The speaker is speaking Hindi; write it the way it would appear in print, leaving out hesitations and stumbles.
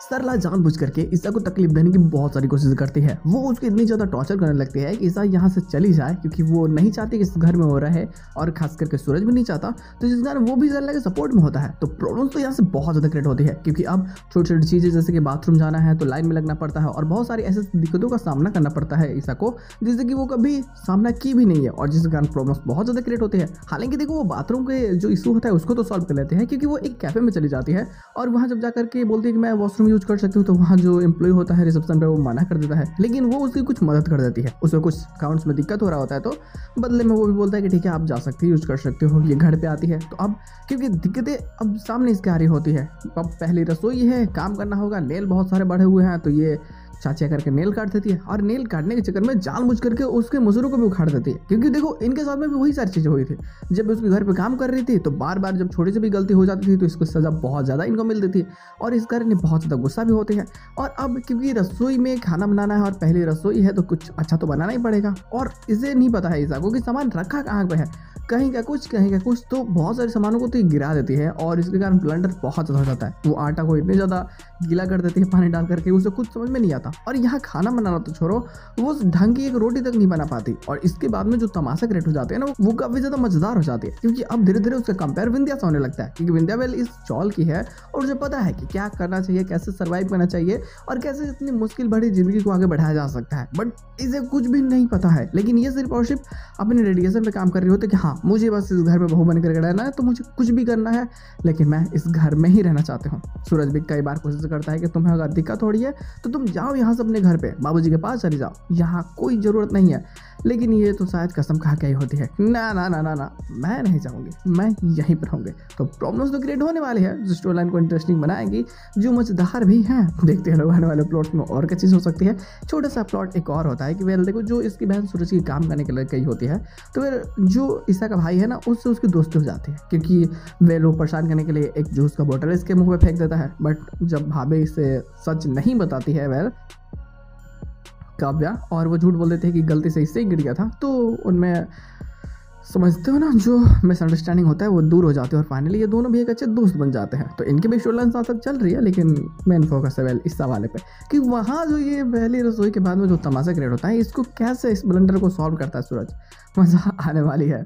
सरला जानबूझ करके ईसा को तकलीफ देने की बहुत सारी कोशिश करती है। वो उसको इतनी ज़्यादा टॉर्चर करने लगती है कि ईसा यहाँ से चली जाए, क्योंकि वो नहीं चाहती कि इस घर में हो रहा है, और खास करके सूरज भी नहीं चाहता। तो जिस कारण वो भी सरला के सपोर्ट में होता है। तो प्रॉब्लम्स तो यहाँ से बहुत ज़्यादा क्रिएट होती है, क्योंकि अब छोटी छोटी चीज़ें जैसे कि बाथरूम जाना है तो लाइन में लगना पड़ता है, और बहुत सारी ऐसी दिक्कतों का सामना करना पड़ता है ईसा को, जिससे कि वो कभी सामना की भी नहीं है, और जिस कारण प्रॉब्लम्स बहुत ज़्यादा क्रिएट होते हैं। हालांकि देखो, वो बाथरूम के जो इशू होता है उसको तो सॉल्व कर लेते हैं, क्योंकि वो एक कैफे में चली जाती है, और वहाँ जब जाकर के बोलती है कि मैं वॉशरूम यूज कर सकती हूँ, तो वहाँ जो एम्प्लॉय होता है रिसेप्शन पे वो मना कर देता है, लेकिन वो उसकी कुछ मदद कर देती है। उसको कुछ अकाउंट्स में दिक्कत हो रहा होता है, तो बदले में वो भी बोलता है कि ठीक है, आप जा सकती हो, यूज कर सकते हो। ये घर पे आती है, तो अब क्योंकि दिक्कतें अब सामने इसके आ रही होती है। अब पहली रसोई है, काम करना होगा, नेल बहुत सारे बढ़े हुए हैं, तो ये चाचा करके नेल काट देती है, और नेल काटने के चक्कर में जानबूझ करके उसके मजदूरों को भी उखाड़ देती है। क्योंकि देखो, इनके साथ में भी वही सारी चीज़ें हुई थी। जब उसके घर पे काम कर रही थी, तो बार बार जब छोटी सी भी गलती हो जाती थी, तो इसको सज़ा बहुत ज़्यादा इनको मिलती थी, और इस कारण बहुत ज़्यादा गुस्सा भी होते हैं। और अब क्योंकि रसोई में खाना बनाना है, और पहली रसोई है, तो कुछ अच्छा तो बनाना ही पड़ेगा, और इसे नहीं पता है ईसा को कि सामान रखा कहाँ पे है, कहीं का कुछ कहीं का कुछ, तो बहुत सारे सामानों को तो ये गिरा देती है, और इसके कारण ब्लंडर बहुत ज़्यादा हो जाता है। वो आटा को इतने ज़्यादा गीला कर देती है पानी डाल करके, उसे कुछ समझ में नहीं आता। और यहाँ खाना बनाना तो छोड़ो, वो ढंग की एक रोटी तक नहीं बना पाती। और इसके बाद में जो तमाशा क्रिएट हो जाते हैं ना, वो काफ़ी ज़्यादा मजेदार हो जाती है, क्योंकि अब धीरे धीरे उसका कंपेयर विंध्या से होने लगता है, क्योंकि विंध्या वेल इस चौल की है, और उसे पता है कि क्या करना चाहिए, कैसे सर्वाइव करना चाहिए, और कैसे इतनी मुश्किल भरी जिंदगी को आगे बढ़ाया जा सकता है। बट इसे कुछ भी नहीं पता है, लेकिन ये सिर्फ और सिर्फ अपने डेडिकेशन पे काम कर रही होती है कि हाँ, मुझे बस इस घर में बहू बन करके रहना है, तो मुझे कुछ भी करना है, लेकिन मैं इस घर में ही रहना चाहती हूँ। सूरज भी कई बार कोशिश करता है कि तुम्हें अगर दिक्कत हो रही है तो तुम जाओ यहाँ से अपने घर पे, बाबूजी के पास चली जाओ, यहाँ कोई ज़रूरत नहीं है। लेकिन ये तो शायद कसम खा के ही होती है, ना ना ना ना ना, मैं नहीं जाऊँगी, मैं यहीं पर होंगे। तो प्रॉब्लम्स तो क्रिएट होने वाली है, जो स्टोरी लाइन को इंटरेस्टिंग बनाएगी, जो मजेदार भी हैं। देखते हैं लोग आने वाले प्लॉट्स में और क्या चीज़ हो सकती है। छोटा सा प्लॉट एक और होता है कि वेल देखो, जो इसकी बहन सूरज की काम करने के लिए गई होती है, तो फिर जो ईसा का भाई है ना, उससे उसकी दोस्ती हो जाती है, क्योंकि वे लोग परेशान करने के लिए एक जूस का बोतल इसके मुंह पे फेंक देता है। बट जब भाभी इसे सच नहीं बताती है वेल काव्या, और वो झूठ बोल देते हैं कि गलती से इससे ही गिर गया था, तो उनमें समझते हो ना, जो मिसअंडरस्टैंडिंग होता है वो दूर हो जाती है, और फाइनली ये दोनों भी एक अच्छे दोस्त बन जाते हैं। तो इनकी भी स्टोरी लाइन साथ साथ चल रही है, लेकिन मेन फोकस है वेल इस सवाल पे कि वहाँ जो ये पहली रसोई के बाद में जो तमाशा क्रिएट होता है, इसको कैसे इस ब्लंडर को सॉल्व करता है सूरज। मज़ा आने वाली है।